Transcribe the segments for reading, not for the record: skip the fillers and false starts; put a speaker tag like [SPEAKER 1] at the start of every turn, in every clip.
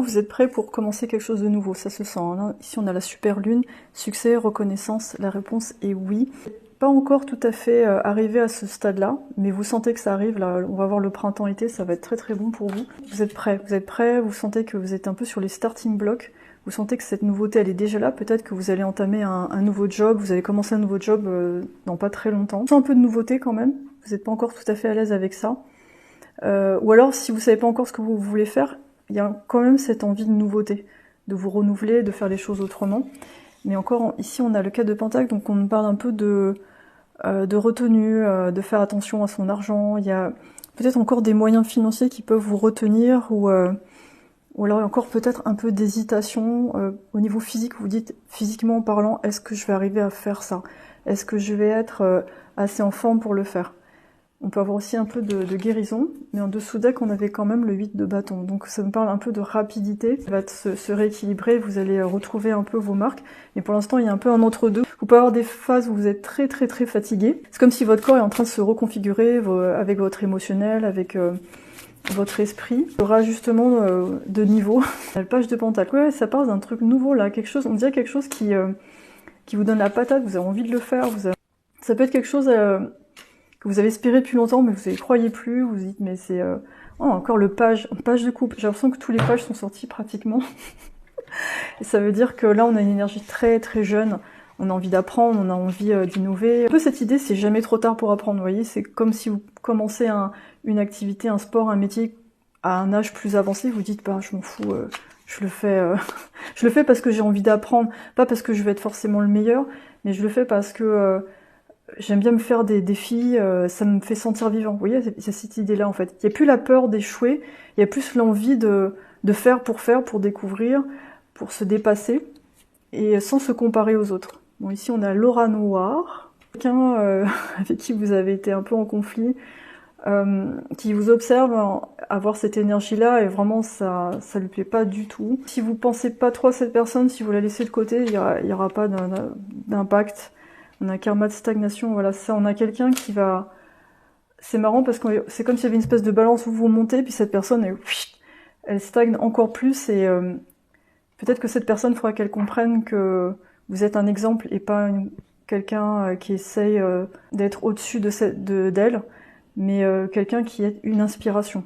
[SPEAKER 1] Vous êtes prêts pour commencer quelque chose de nouveau, ça se sent. Hein. Ici, on a la super lune, succès, reconnaissance, la réponse est oui. Pas encore tout à fait arrivé à ce stade-là, mais vous sentez que ça arrive, là, on va voir le printemps-été, ça va être très très bon pour vous. Vous êtes prêts, vous sentez que vous êtes un peu sur les starting blocks, vous sentez que cette nouveauté, elle est déjà là, peut-être que vous allez entamer un nouveau job, vous allez commencer un nouveau job dans pas très longtemps. C'est un peu de nouveauté quand même, vous n'êtes pas encore tout à fait à l'aise avec ça. Ou alors, si vous savez pas encore ce que vous voulez faire, il y a quand même cette envie de nouveauté, de vous renouveler, de faire les choses autrement. Mais encore, ici, on a le 4 de Pentacle, donc on parle un peu de retenue, de faire attention à son argent. Il y a peut-être encore des moyens financiers qui peuvent vous retenir, ou alors encore peut-être un peu d'hésitation. Au niveau physique, vous dites, physiquement parlant, est-ce que je vais arriver à faire ça? Est-ce que je vais être assez en forme pour le faire? On peut avoir aussi un peu de guérison, mais en dessous deck, on avait quand même le 8 de bâton. Donc ça me parle un peu de rapidité. Ça va se rééquilibrer, vous allez retrouver un peu vos marques. Mais pour l'instant, il y a un peu un entre-deux. Vous pouvez avoir des phases où vous êtes très très très fatigué. C'est comme si votre corps est en train de se reconfigurer avec votre émotionnel, avec votre esprit. Il y aura justement de niveau. La page de Pentacle, ouais, ça parle d'un truc nouveau là, quelque chose, on dirait quelque chose qui vous donne la patate, vous avez envie de le faire. Ça peut être quelque chose... que vous avez espéré depuis longtemps, mais vous n'y croyez plus, vous vous dites, mais c'est... Oh, encore le page de coupe. J'ai l'impression que tous les pages sont sortis pratiquement. Et ça veut dire que là, on a une énergie très très jeune, on a envie d'apprendre, on a envie d'innover. Un peu cette idée, c'est jamais trop tard pour apprendre, vous voyez, c'est comme si vous commencez une activité, un sport, un métier à un âge plus avancé, vous dites, bah, je m'en fous, je le fais parce que j'ai envie d'apprendre, pas parce que je vais être forcément le meilleur, mais je le fais parce que... j'aime bien me faire des défis, ça me fait sentir vivant. Vous voyez, c'est cette idée-là en fait. Il n'y a plus la peur d'échouer, il y a plus l'envie de faire, pour découvrir, pour se dépasser, et sans se comparer aux autres. Bon, ici on a l'aura noire, quelqu'un avec qui vous avez été un peu en conflit, qui vous observe avoir cette énergie-là, et vraiment ça lui plaît pas du tout. Si vous pensez pas trop à cette personne, si vous la laissez de côté, il y aura pas d'impact. On a un karma de stagnation, voilà, ça, on a quelqu'un qui va... C'est marrant parce que c'est comme s'il y avait une espèce de balance où vous montez, puis cette personne, elle stagne encore plus, et peut-être que cette personne, il faudra qu'elle comprenne que vous êtes un exemple et pas quelqu'un qui essaye d'être au-dessus d'elle, mais quelqu'un qui est une inspiration.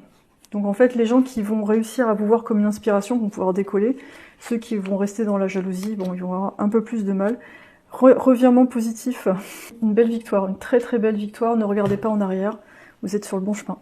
[SPEAKER 1] Donc en fait, les gens qui vont réussir à vous voir comme une inspiration vont pouvoir décoller. Ceux qui vont rester dans la jalousie, bon, ils vont avoir un peu plus de mal. Revirement positif, une belle victoire, une très très belle victoire, ne regardez pas en arrière, vous êtes sur le bon chemin.